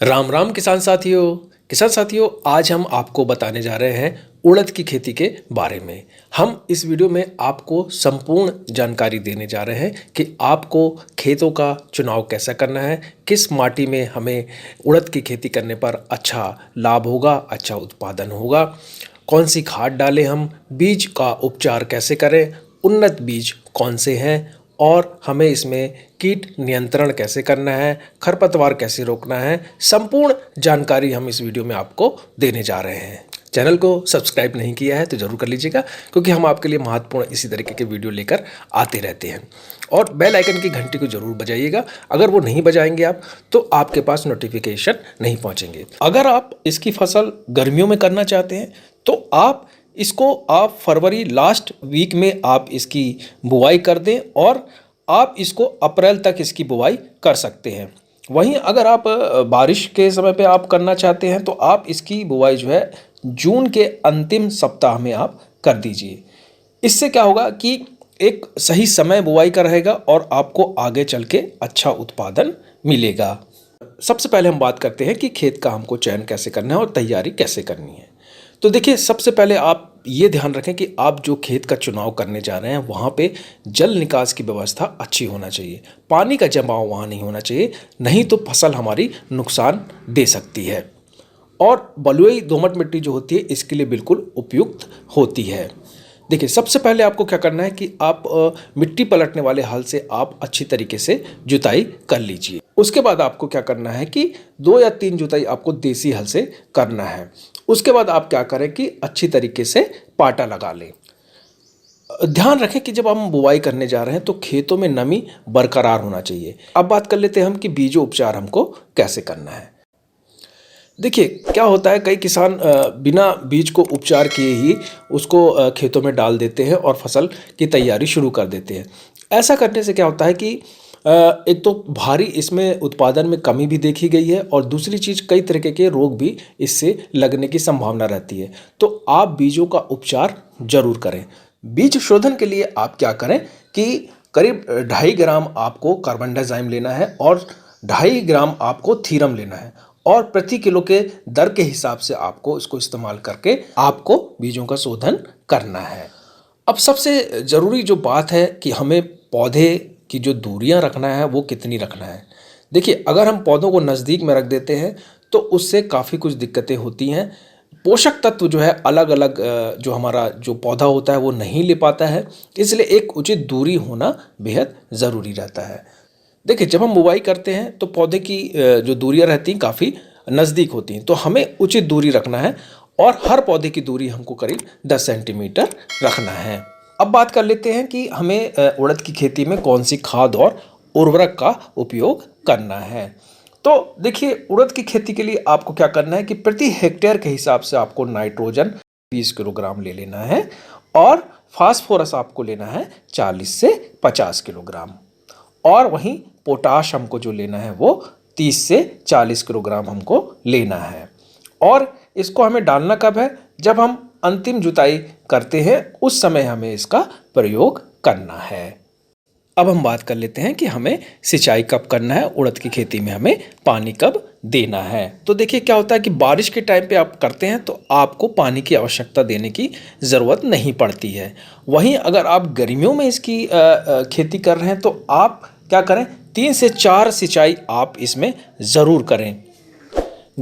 राम राम किसान साथियों, आज हम आपको बताने जा रहे हैं उड़द की खेती के बारे में। हम इस वीडियो में आपको संपूर्ण जानकारी देने जा रहे हैं कि आपको खेतों का चुनाव कैसा करना है, किस माटी में हमें उड़द की खेती करने पर अच्छा लाभ होगा, अच्छा उत्पादन होगा, कौन सी खाद डालें, हम बीज का उपचार कैसे करें, उन्नत बीज कौन से हैं और हमें इसमें कीट नियंत्रण कैसे करना है, खरपतवार कैसे रोकना है। संपूर्ण जानकारी हम इस वीडियो में आपको देने जा रहे हैं। चैनल को सब्सक्राइब नहीं किया है तो ज़रूर कर लीजिएगा, क्योंकि हम आपके लिए महत्वपूर्ण इसी तरीके के वीडियो लेकर आते रहते हैं। और बेल आइकन की घंटी को ज़रूर बजाइएगा, अगर वो नहीं बजाएंगे आप तो आपके पास नोटिफिकेशन नहीं पहुंचेंगे। अगर आप इसकी फसल गर्मियों में करना चाहते हैं तो आप फरवरी लास्ट वीक में आप इसकी बुआई कर दें और आप इसको अप्रैल तक इसकी बुआई कर सकते हैं। वहीं अगर आप बारिश के समय पे आप करना चाहते हैं तो आप इसकी बुआई जो है जून के अंतिम सप्ताह में आप कर दीजिए। इससे क्या होगा कि एक सही समय बुआई का रहेगा और आपको आगे चल के अच्छा उत्पादन मिलेगा। सबसे पहले हम बात करते हैं कि खेत का हमको चयन कैसे करना है और तैयारी कैसे करनी है। तो देखिए, सबसे पहले आप ये ध्यान रखें कि आप जो खेत का चुनाव करने जा रहे हैं वहाँ पे जल निकास की व्यवस्था अच्छी होना चाहिए, पानी का जमाव वहाँ नहीं होना चाहिए, नहीं तो फसल हमारी नुकसान दे सकती है। और बलुई दोमट मिट्टी जो होती है इसके लिए बिल्कुल उपयुक्त होती है। देखिए, सबसे पहले आपको क्या करना है कि आप मिट्टी पलटने वाले हल से आप अच्छी तरीके से जुताई कर लीजिए। उसके बाद आपको क्या करना है कि 2 या 3 जुताई आपको देसी हल से करना है। उसके बाद आप क्या करें कि अच्छी तरीके से पाटा लगा लें। ध्यान रखें कि जब हम बुआई करने जा रहे हैं तो खेतों में नमी बरकरार होना चाहिए। अब बात कर लेते हैं हम कि बीजों उपचार हमको कैसे करना है। देखिए, क्या होता है, कई किसान बिना बीज को उपचार किए ही उसको खेतों में डाल देते हैं और फसल की तैयारी शुरू कर देते हैं। ऐसा करने से क्या होता है कि एक तो भारी इसमें उत्पादन में कमी भी देखी गई है और दूसरी चीज़ कई तरीके के रोग भी इससे लगने की संभावना रहती है। तो आप बीजों का उपचार जरूर करें। बीज शोधन के लिए आप क्या करें कि करीब 2.5 ग्राम आपको कार्बनडाजिम लेना है और 2.5 ग्राम आपको थीरम लेना है और प्रति किलो के दर के हिसाब से आपको इसको इस्तेमाल करके आपको बीजों का शोधन करना है। अब सबसे ज़रूरी जो बात है कि हमें पौधे की जो दूरियां रखना है वो कितनी रखना है। देखिए, अगर हम पौधों को नज़दीक में रख देते हैं तो उससे काफ़ी कुछ दिक्कतें होती हैं। पोषक तत्व जो है अलग अलग जो हमारा जो पौधा होता है वो नहीं ले पाता है, इसलिए एक उचित दूरी होना बेहद ज़रूरी रहता है। देखिए, जब हम बुवाई करते हैं तो पौधे की जो दूरियां रहती हैं काफ़ी नज़दीक होती हैं, तो हमें उचित दूरी रखना है और हर पौधे की दूरी हमको करीब 10 सेंटीमीटर रखना है। अब बात कर लेते हैं कि हमें उड़द की खेती में कौन सी खाद और उर्वरक का उपयोग करना है। तो देखिए, उड़द की खेती के लिए आपको क्या करना है कि प्रति हेक्टेयर के हिसाब से आपको नाइट्रोजन 20 किलोग्राम ले लेना है और फास्फोरस आपको लेना है 40 से 50 किलोग्राम और वहीं पोटाश हमको जो लेना है वो 30 से 40 किलोग्राम हमको लेना है। और इसको हमें डालना कब है? जब हम अंतिम जुताई करते हैं उस समय हमें इसका प्रयोग करना है। अब हम बात कर लेते हैं कि हमें सिंचाई कब करना है, उड़द की खेती में हमें पानी कब देना है। तो देखिए, क्या होता है कि बारिश के टाइम पे आप करते हैं तो आपको पानी की आवश्यकता देने की ज़रूरत नहीं पड़ती है। वहीं अगर आप गर्मियों में इसकी खेती कर रहे हैं तो आप क्या करें, 3 से 4 सिंचाई आप इसमें ज़रूर करें।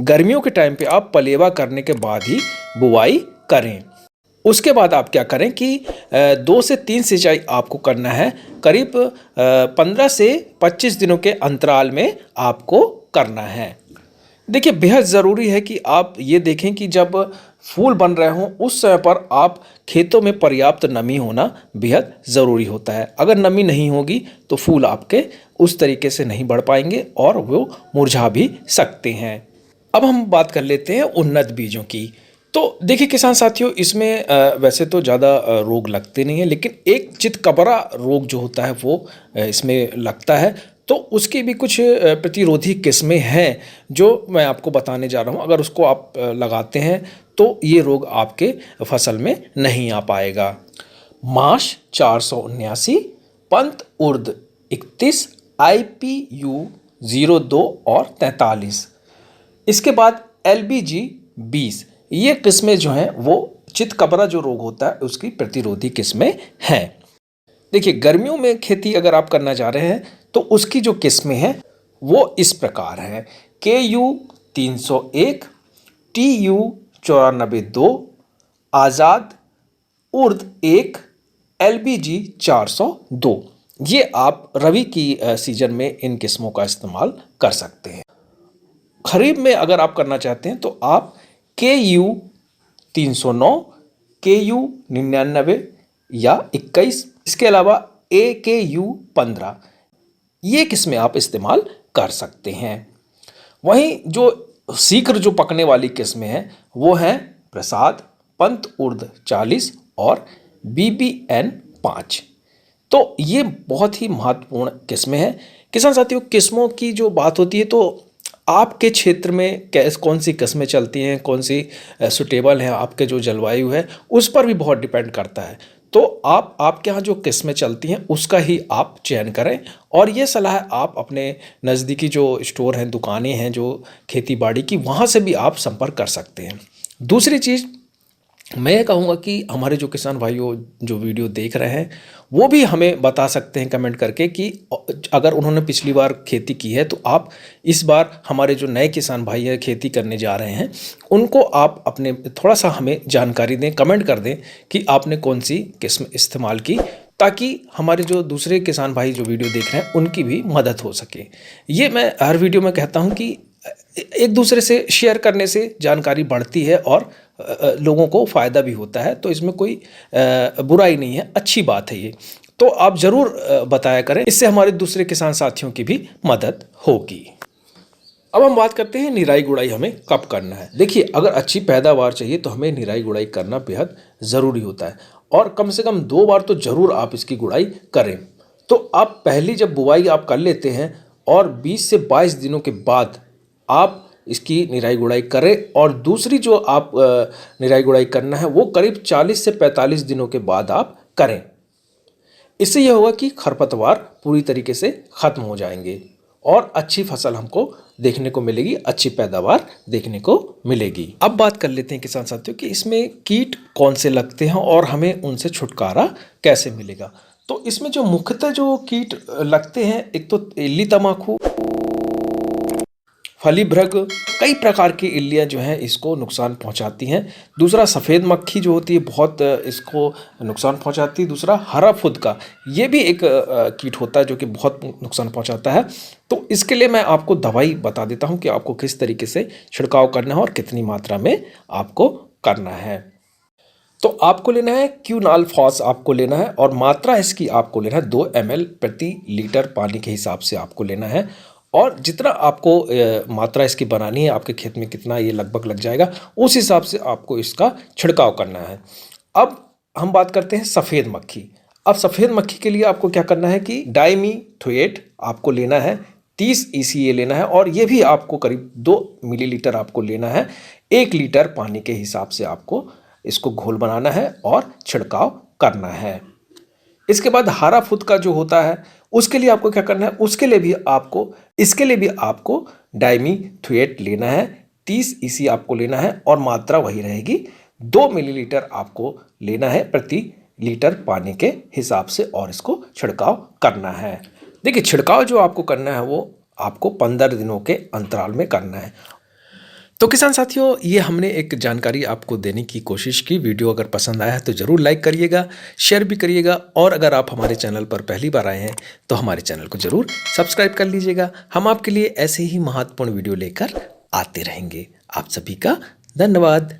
गर्मियों के टाइम पे आप पलेवा करने के बाद ही बुआई करें। उसके बाद आप क्या करें कि 2 से 3 सिंचाई आपको करना है, करीब 15 से 25 दिनों के अंतराल में आपको करना है। देखिए, बेहद ज़रूरी है कि आप ये देखें कि जब फूल बन रहे हों उस समय पर आप खेतों में पर्याप्त नमी होना बेहद ज़रूरी होता है। अगर नमी नहीं होगी तो फूल आपके उस तरीके से नहीं बढ़ पाएंगे और वो मुरझा भी सकते हैं। अब हम बात कर लेते हैं उन्नत बीजों की। तो देखिए किसान साथियों, इसमें वैसे तो ज़्यादा रोग लगते नहीं हैं, लेकिन एक चितकबरा रोग जो होता है वो इसमें लगता है। तो उसकी भी कुछ प्रतिरोधी किस्में हैं जो मैं आपको बताने जा रहा हूँ। अगर उसको आप लगाते हैं तो ये रोग आपके फसल में नहीं आ पाएगा। माश 479, पंत उर्द 31, IPU 02 और 43। इसके बाद LBG-20 ये किस्में जो हैं वो चितकबरा जो रोग होता है उसकी प्रतिरोधी किस्में हैं। देखिए, गर्मियों में खेती अगर आप करना चाह रहे हैं तो उसकी जो किस्में हैं वो इस प्रकार हैं: KU-301, TU-94-2, आज़ाद, उर्द-1, LBG-402। ये आप रबी की सीजन में इन किस्मों का इस्तेमाल कर सकते हैं। खरीफ में अगर आप करना चाहते हैं तो आप KU-309, KU-99 या 21, इसके अलावा AKU-15 ये किस्में आप इस्तेमाल कर सकते हैं। वहीं जो शीघ्र जो पकने वाली किस्में हैं वो हैं प्रसाद, पंत उर्द 40 और BBN-5। तो ये बहुत ही महत्वपूर्ण किस्में हैं। किसान साथियों, किस्मों की जो बात होती है तो आपके क्षेत्र में कौन सी किस्में चलती हैं, कौन सी सुटेबल हैं, आपके जो जलवायु है उस पर भी बहुत डिपेंड करता है। तो आपके यहाँ जो किस्में चलती हैं उसका ही आप चयन करें, और ये सलाह आप अपने नज़दीकी जो स्टोर हैं, दुकानें हैं जो खेती बाड़ी की, वहाँ से भी आप संपर्क कर सकते हैं। दूसरी चीज़ मैं ये कहूँगा कि हमारे जो किसान भाइयों जो वीडियो देख रहे हैं वो भी हमें बता सकते हैं कमेंट करके कि अगर उन्होंने पिछली बार खेती की है तो आप इस बार हमारे जो नए किसान भाई हैं खेती करने जा रहे हैं उनको आप अपने थोड़ा सा हमें जानकारी दें, कमेंट कर दें कि आपने कौन सी किस्म इस्तेमाल की, ताकि हमारे जो दूसरे किसान भाई जो वीडियो देख रहे हैं उनकी भी मदद हो सके। ये मैं हर वीडियो में कहता हूँ कि एक दूसरे से शेयर करने से जानकारी बढ़ती है और लोगों को फ़ायदा भी होता है, तो इसमें कोई बुराई नहीं है, अच्छी बात है ये। तो आप ज़रूर बताया करें, इससे हमारे दूसरे किसान साथियों की भी मदद होगी। अब हम बात करते हैं निराई गुड़ाई हमें कब करना है। देखिए, अगर अच्छी पैदावार चाहिए तो हमें निराई गुड़ाई करना बेहद ज़रूरी होता है, और कम से कम 2 बार तो ज़रूर आप इसकी गुड़ाई करें। तो आप पहली जब बुवाई आप कर लेते हैं और 20 से 22 दिनों के बाद आप इसकी निराई गुड़ाई करें, और दूसरी जो आप निराई गुड़ाई करना है वो करीब 40 से 45 दिनों के बाद आप करें। इससे यह होगा कि खरपतवार पूरी तरीके से ख़त्म हो जाएंगे और अच्छी फसल हमको देखने को मिलेगी, अच्छी पैदावार देखने को मिलेगी। अब बात कर लेते हैं किसान साथियों कि इसमें कीट कौन से लगते हैं और हमें उनसे छुटकारा कैसे मिलेगा। तो इसमें जो मुख्यतः जो कीट लगते हैं, एक तो इल्ली तमाखू, फलीभ्रग, कई प्रकार की इल्लियाँ जो हैं इसको नुकसान पहुंचाती हैं। दूसरा सफ़ेद मक्खी जो होती है बहुत इसको नुकसान पहुंचाती है। दूसरा हरा फुदका, ये भी एक कीट होता है जो कि बहुत नुकसान पहुंचाता है। तो इसके लिए मैं आपको दवाई बता देता हूं कि आपको किस तरीके से छिड़काव करना है और कितनी मात्रा में आपको करना है। तो आपको लेना है क्यूनाल फॉस, आपको लेना है, और मात्रा इसकी आपको लेना है 2 ml प्रति लीटर पानी के हिसाब से आपको लेना है। और जितना आपको मात्रा इसकी बनानी है, आपके खेत में कितना ये लगभग लग जाएगा, उस हिसाब से आपको इसका छिड़काव करना है। अब हम बात करते हैं सफ़ेद मक्खी। अब सफ़ेद मक्खी के लिए आपको क्या करना है कि डाइमिथोएट आपको लेना है, 30 ECA लेना है, और ये भी आपको करीब 2 मिलीलीटर आपको लेना है। 1 लीटर पानी के हिसाब से आपको इसको घोल बनाना है और छिड़काव करना है। इसके बाद हरा फुदका जो होता है उसके लिए आपको क्या करना है, इसके लिए भी आपको डाइमिथोएट लेना है, 30 EC आपको लेना है, और मात्रा वही रहेगी 2 मिलीलीटर आपको लेना है प्रति लीटर पानी के हिसाब से, और इसको छिड़काव करना है। देखिए, छिड़काव जो आपको करना है वो आपको 15 दिनों के अंतराल में करना है। तो किसान साथियों, ये हमने एक जानकारी आपको देने की कोशिश की। वीडियो अगर पसंद आया है तो ज़रूर लाइक करिएगा, शेयर भी करिएगा, और अगर आप हमारे चैनल पर पहली बार आए हैं तो हमारे चैनल को ज़रूर सब्सक्राइब कर लीजिएगा। हम आपके लिए ऐसे ही महत्वपूर्ण वीडियो लेकर आते रहेंगे। आप सभी का धन्यवाद।